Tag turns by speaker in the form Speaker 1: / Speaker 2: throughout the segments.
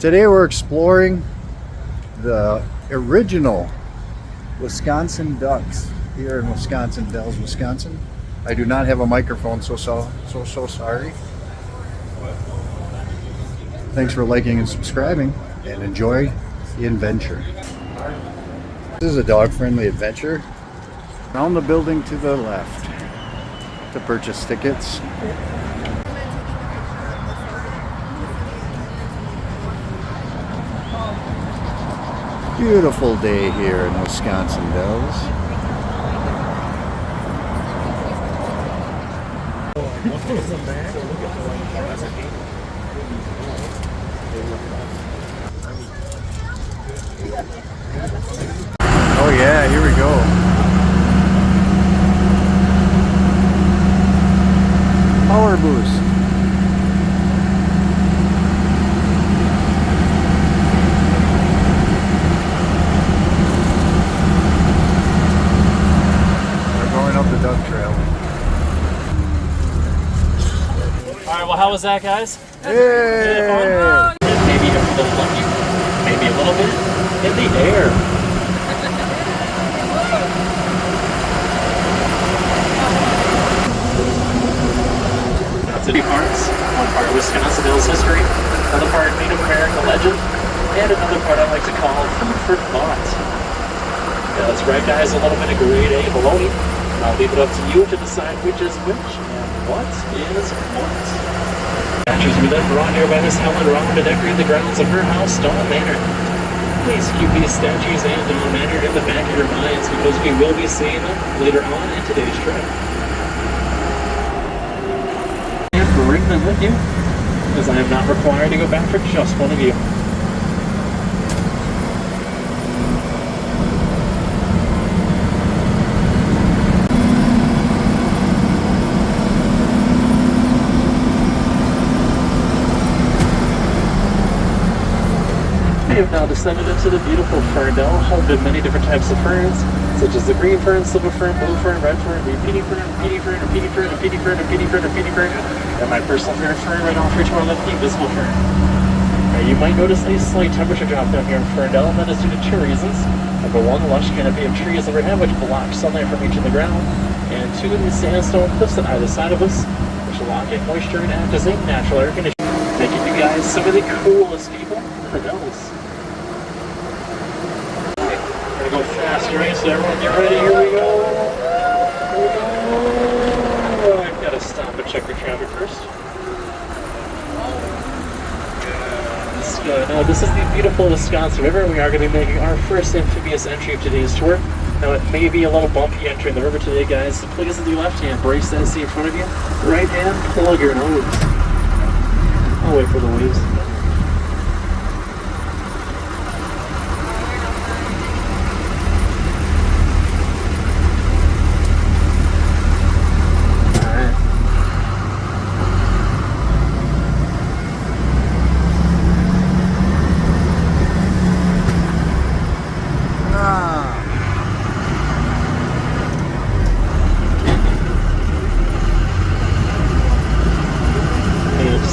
Speaker 1: Today we're exploring the original Wisconsin ducks here in Wisconsin Dells, Wisconsin. I do not have a microphone, so sorry. Thanks for liking and subscribing, and enjoy the adventure. This is a dog-friendly adventure. Around the building to the left to purchase tickets. Beautiful day here in Wisconsin Dells. Oh yeah, here we go. Power boost. Duck trail.
Speaker 2: Alright, well, how was that, guys?
Speaker 1: Hey!
Speaker 2: Maybe a little lucky, maybe a little bit in the air. Now, two parts. One part Wisconsin Dells history, another part Native American legend, and another part I like to call food for thought. Yeah, that's right, guys, a little bit of grade A baloney. I'll leave it up to you to decide which is which and what is what. Matches were then brought here by Miss Helen Round to decorate the grounds of her house, Dawn Manor. Please keep these statues and Dawn Manor in the back of your minds because we will be seeing them later on in today's trip. And bring them with you, as I am not required to go back for just one of you. We have now descended into the beautiful Ferndale, home to many different types of ferns, such as the green fern, silver fern, blue fern, red fern, repeating fern, repeating fern, repeating fern, repeating fern, repeating fern, repeating fern, and my personal favorite fern right off here to our left, the invisible fern. Now, you might notice a slight temperature drop down here in Ferndale, and that is due to two reasons. Number one, the lush canopy of trees overhead, which blocks sunlight from reaching the ground, and two, the sandstone cliffs on either side of us, which lock in moisture and act as a natural air conditioner, making you guys some of the coolest people in the Dells. Go faster, right? So everyone get ready, here we go. Here we go. I've got to stop and check the traffic first. Now this is the beautiful Wisconsin River. We are going to be making our first amphibious entry of today's tour. Now it may be a little bumpy entering the river today, guys, so please with your left hand, brace that seat in front of you. Right hand, plug your nose. I'll wait for the waves.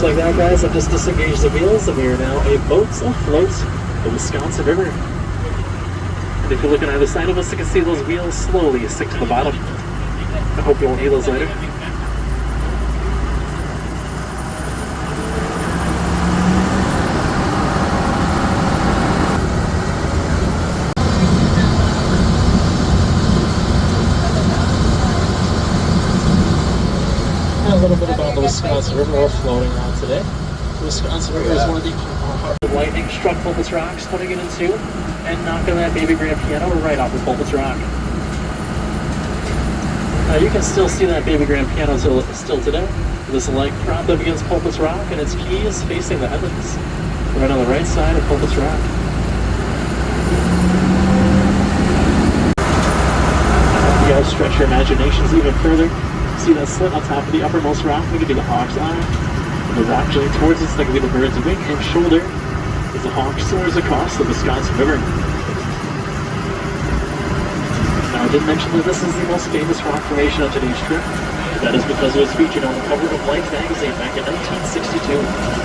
Speaker 2: Like that, guys, I've just disengaged the wheels and we are now a boat afloat the Wisconsin River. And if you look on either side of us, you can see those wheels slowly stick to the bottom. I hope you won't need those later. A little bit about the Wisconsin River we're floating on today. The Wisconsin River is one of the lightning struck Pulpits Rocks, cutting it in two and knocking that baby grand piano right off of Pulpits Rock. Now you can still see that baby grand piano still today. This light propped up against Pulpits Rock and its key is facing the heavens, right on the right side of Pulpits Rock. You guys stretch your imaginations even further. See that slit on top of the uppermost rock? It could be the hawk's eye. And the rock joining towards us, that could be the bird's wing and shoulder as the hawk soars across the Wisconsin River. Now, I did mention that this is the most famous rock formation on today's trip. That is because it was featured on the cover of Life magazine back in 1962.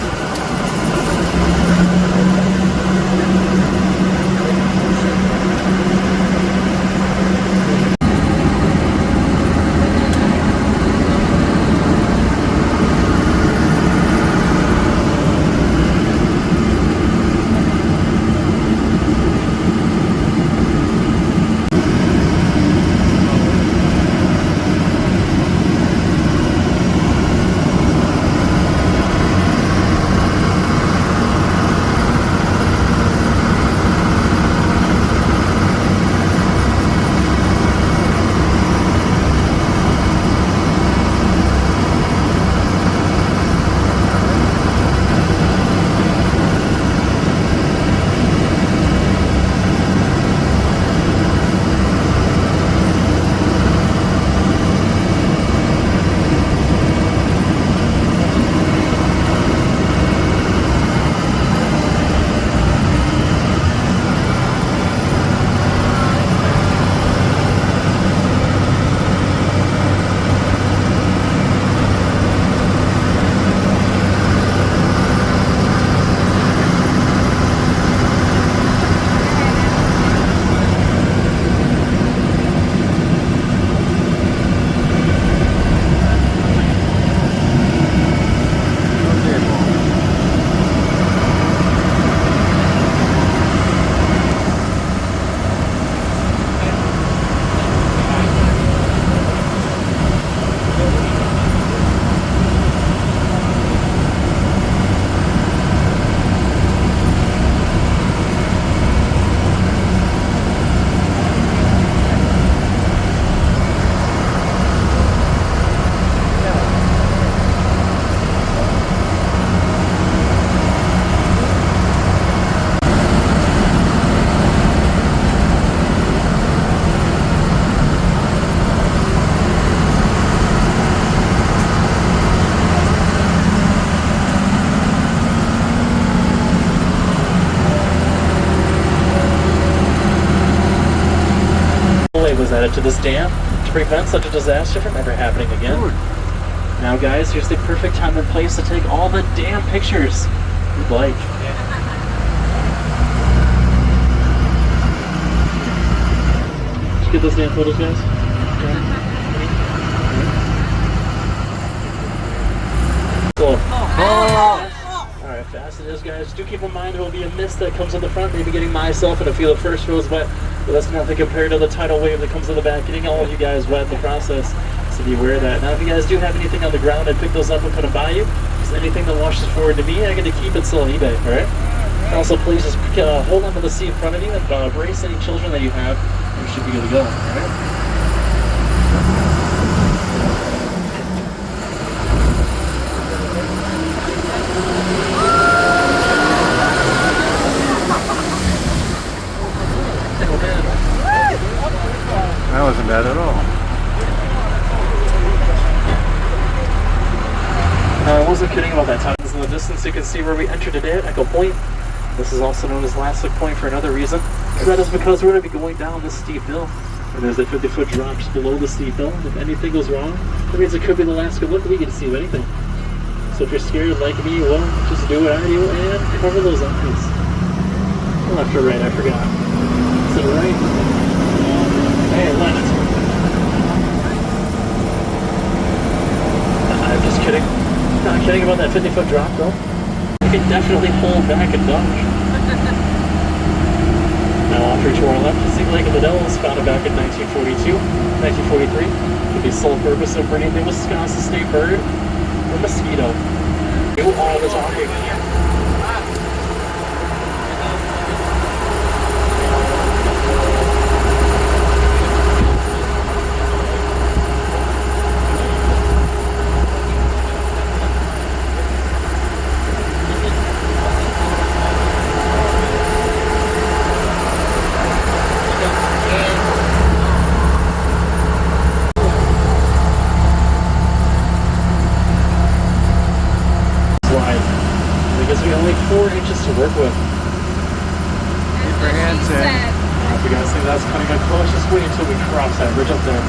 Speaker 2: tidal was added to this dam to prevent such a disaster from ever happening again. Now guys, here's the perfect time and place to take all the damn pictures you'd like. Did you get those damn photos, guys? Cool. Alright, fast it is, guys. Do keep in mind there will be a mist that comes in the front, maybe getting myself and a few of the first rows wet, but that's nothing compared to the tidal wave that comes in the back, getting all of you guys wet in the process. So be aware of that. Now, if you guys do have anything on the ground, I'd pick those up and put them by you. Just anything that washes forward to me, I get to keep it still on eBay, alright? Also, please just hold on to the seat in front of you and brace any children that you have. You should be good to go, alright?
Speaker 1: That wasn't bad at all.
Speaker 2: I wasn't kidding about that time. In the distance, you can see where we entered today at Echo Point. This is also known as Lastic Point for another reason. And that is because we're going to be going down this steep hill. And there's a 50-foot drop just below the steep hill. If anything goes wrong, that means it could be the last good look that we get to see of anything. So if you're scared like me, well, just do what I do and cover those eyes. Left or right, I forgot. Is it right? Hey, left. I'm just kidding. Not kidding about that 50-foot drop, though. You can definitely hold back and dodge. Now, off to our left, the Sea Lake of the Dells, founded back in 1942, 1943, with the sole purpose of bringing the Wisconsin state bird, the mosquito. Do all the talking. To work with.
Speaker 1: Keep your hands in.
Speaker 2: If you guys think that's cutting it close, just wait until we cross that bridge up there.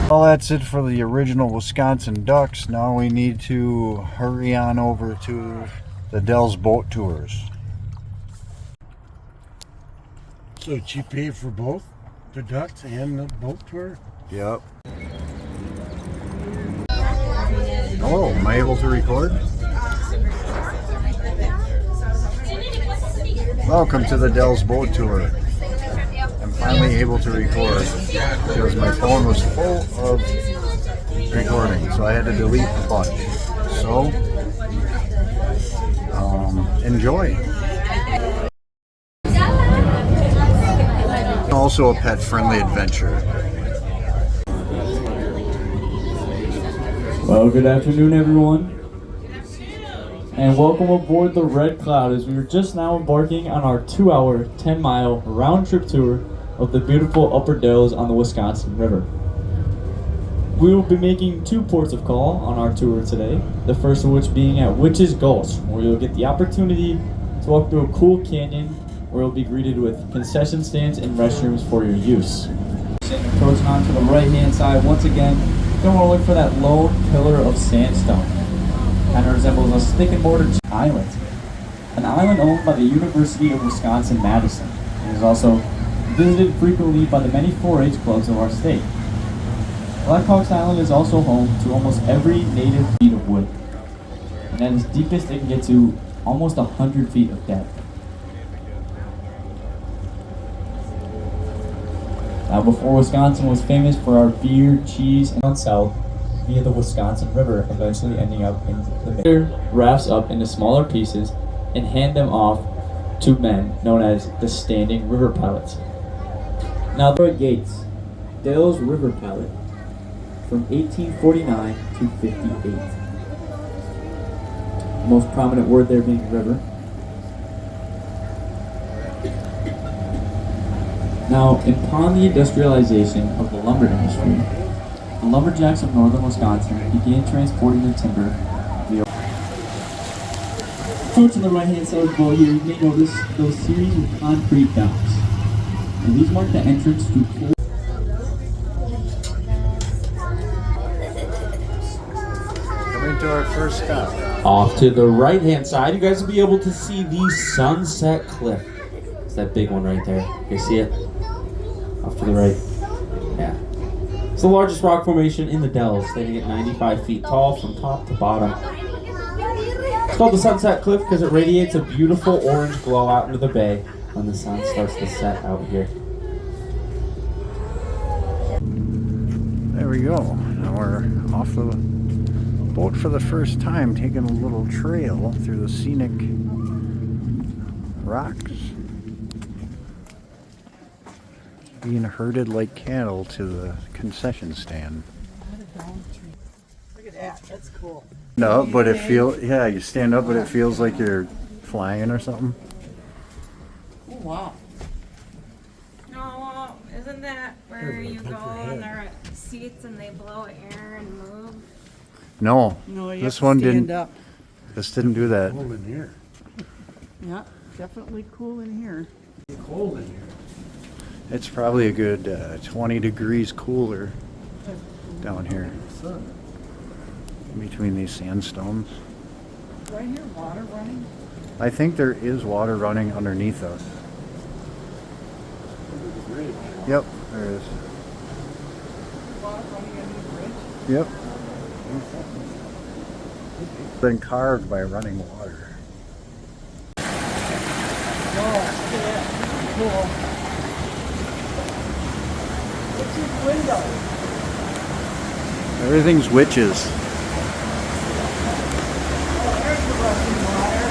Speaker 1: Well, that's it for the original Wisconsin Ducks. Now we need to hurry on over to the Dells boat tours.
Speaker 3: So you paid for both the ducks and the boat tour?
Speaker 1: Yep. Hello, am I able to record? Welcome to the Dells boat tour. I'm finally able to record because my phone was full of recording, so I had to delete a bunch. So, enjoy. Also a pet-friendly adventure.
Speaker 4: Well, good afternoon, everyone, and welcome aboard the Red Cloud as we are just now embarking on our 2-hour, 10-mile round-trip tour of the beautiful Upper Dells on the Wisconsin River. We will be making 2 ports of call on our tour today, the first of which being at Witch's Gulch, where you'll get the opportunity to walk through a cool canyon where you'll be greeted with concession stands and restrooms for your use. Approaching on to the right-hand side once again, you'll want to look for that lone pillar of sandstone. Kind of resembles a stick and mortar island. An island owned by the University of Wisconsin-Madison. It is also visited frequently by the many 4-H clubs of our state. Blackhawks Island is also home to almost every native feet of wood, and at its deepest it can get to almost 100 feet of depth. Now, before Wisconsin was famous for our beer, cheese, and down south via the Wisconsin River, eventually ending up in the Main. Rafts up into smaller pieces and hand them off to men known as the standing river pilots. Now there are gates. Dale's River Palette from 1849 to 58. The most prominent word there being river. Now, upon the industrialization of the lumber industry, the lumberjacks of northern Wisconsin began transporting their timber via. Towards the right-hand side of the boat here, you may notice those series of concrete docks. And these mark the entrance to
Speaker 1: Coming to our first stop.
Speaker 5: Off to the right-hand side, you guys will be able to see the Sunset Cliff. It's that big one right there. You see it? Off to the right. Yeah. It's the largest rock formation in the Dells, standing at 95 feet tall from top to bottom. It's called the Sunset Cliff because it radiates a beautiful orange glow out into the bay when the sun starts to set out here.
Speaker 1: There we go. Now we're off the boat for the first time, taking a little trail through the scenic rocks. Being herded like cattle to the concession stand.
Speaker 6: Look at that, that's cool.
Speaker 1: No, but it feels, yeah, you stand up but it feels like you're flying or something.
Speaker 6: Oh, wow.
Speaker 7: No, isn't that where you go and there are seats and they blow air and move?
Speaker 1: No,
Speaker 6: No, you
Speaker 1: this
Speaker 6: have to
Speaker 1: one
Speaker 6: stand
Speaker 1: didn't.
Speaker 6: up.
Speaker 1: This didn't do that.
Speaker 3: Cold in here.
Speaker 6: Yeah, definitely cool in here.
Speaker 3: Cold in here.
Speaker 1: It's probably a good 20 degrees cooler down here between these sandstones.
Speaker 6: Do I hear water running?
Speaker 1: I think there is water running underneath us. Yep, there is.
Speaker 6: Water running under the bridge?
Speaker 1: Yep. Been carved by running water.
Speaker 6: Oh, look at that. Cool. What's this window?
Speaker 1: Everything's witches.
Speaker 6: Oh, there's the rushing water.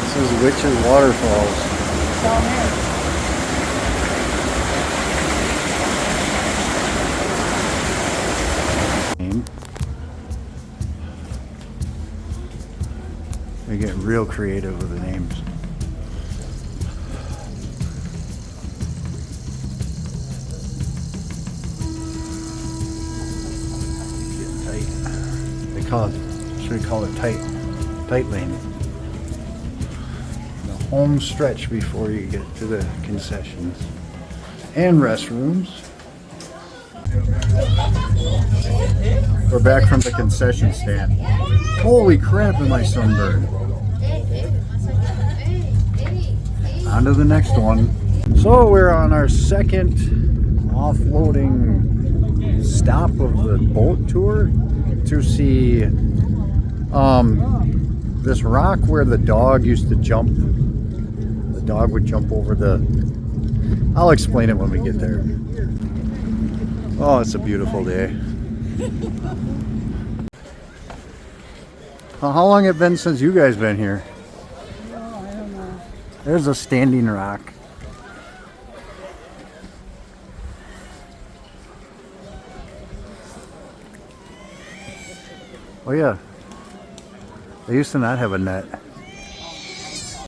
Speaker 1: This is Witches Waterfalls.
Speaker 6: Down there.
Speaker 1: They get real creative with the names. Getting tight. They call it, should we call it tight lane? The home stretch before you get to the concessions and restrooms. We're back from the concession stand. Holy crap, am I sunburned? On to the next one. So we're on our second offloading stop of the boat tour to see this rock where the dog used to jump. The dog would jump over the... I'll explain it when we get there. Oh, it's a beautiful day. How long it been since you guys been here?
Speaker 6: Oh, I don't know.
Speaker 1: There's a standing rock. Oh yeah. They used to not have a net.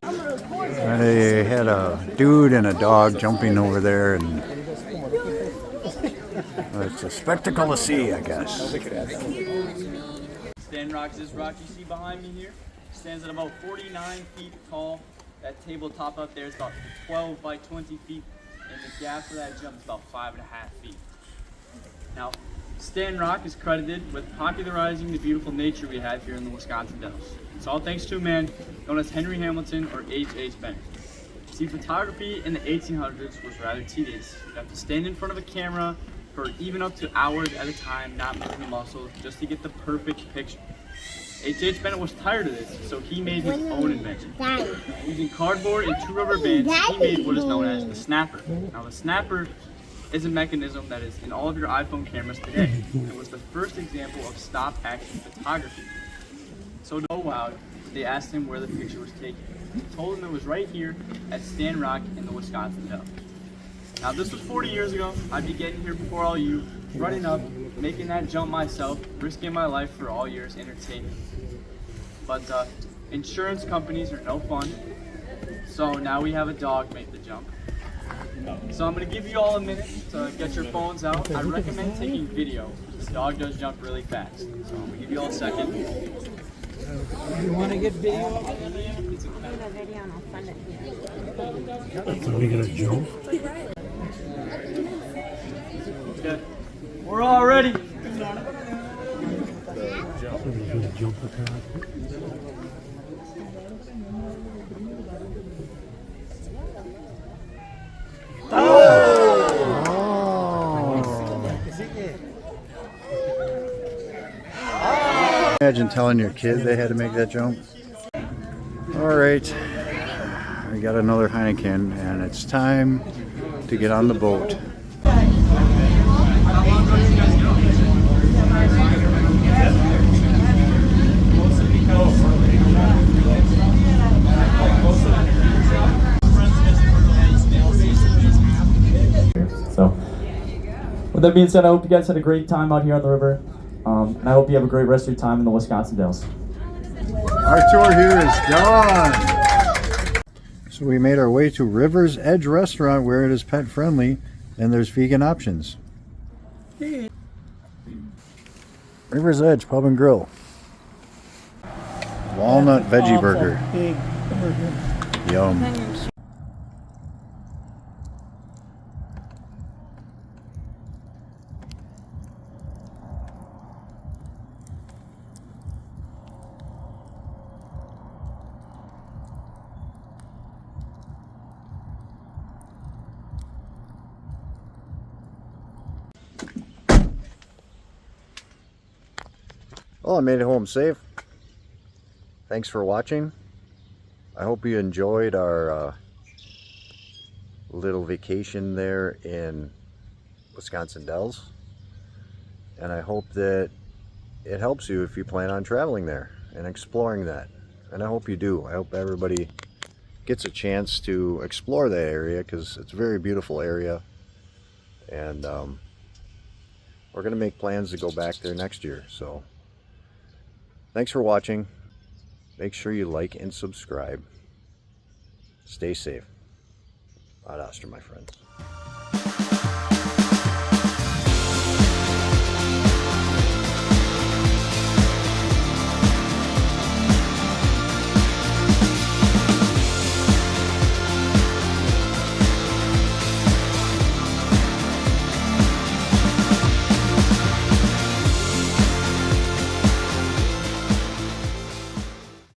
Speaker 1: And they had a dude and a dog jumping over there, and it's a spectacle to see, I guess.
Speaker 4: Stand rock is this rock you see behind me here. Stands at about 49 feet tall. That tabletop up there is about 12 by 20 feet, and the gap for that jump is about 5.5 feet. Now, Stand Rock is credited with popularizing the beautiful nature we have here in the Wisconsin Dells. It's all thanks to a man known as Henry Hamilton, or H.H. Bennett. See, photography in the 1800s was rather tedious. You have to stand in front of a camera for even up to hours at a time, not moving a muscle, just to get the perfect picture. H.H. Bennett was tired of this, so he made his own invention. Using cardboard and 2 rubber bands, he made what is known as the snapper. Now, the snapper is a mechanism that is in all of your iPhone cameras today. It was the first example of stop-action photography. So wowed, they asked him where the picture was taken. He told them it was right here at Stand Rock in the Wisconsin Dells.
Speaker 8: Now this was 40 years ago. I'd be getting here before all you, running up, making that jump myself, risking my life for all years entertainment. But insurance companies are no fun, so now we have a dog make the jump. So I'm gonna give you all a minute to get your phones out. I recommend taking video. The dog does jump really fast. So I'm gonna give you all a second.
Speaker 9: You want to get video?
Speaker 7: Do the video and I'll send it to you.
Speaker 3: So we gonna jump?
Speaker 8: Okay. We're all ready.
Speaker 3: So we gonna jump the car?
Speaker 1: Imagine telling your kid they had to make that jump. All right, we got another Heineken, and it's time to get on the boat.
Speaker 4: So, with that being said, I hope you guys had a great time out here on the river. And I hope you have a great rest of your time in the Wisconsin Dells.
Speaker 1: Our tour here is done. So we made our way to River's Edge Restaurant, where it is pet friendly and there's vegan options. River's Edge Pub and Grill. Walnut veggie burger.
Speaker 6: Big burger.
Speaker 1: Yum. Well, I made it home safe. Thanks for watching. I hope you enjoyed our little vacation there in Wisconsin Dells. And I hope that it helps you if you plan on traveling there and exploring that. And I hope you do. I hope everybody gets a chance to explore that area, because it's a very beautiful area. And we're going to make plans to go back there next year. So thanks for watching. Make sure you like and subscribe. Stay safe. Ad Astra, my friends.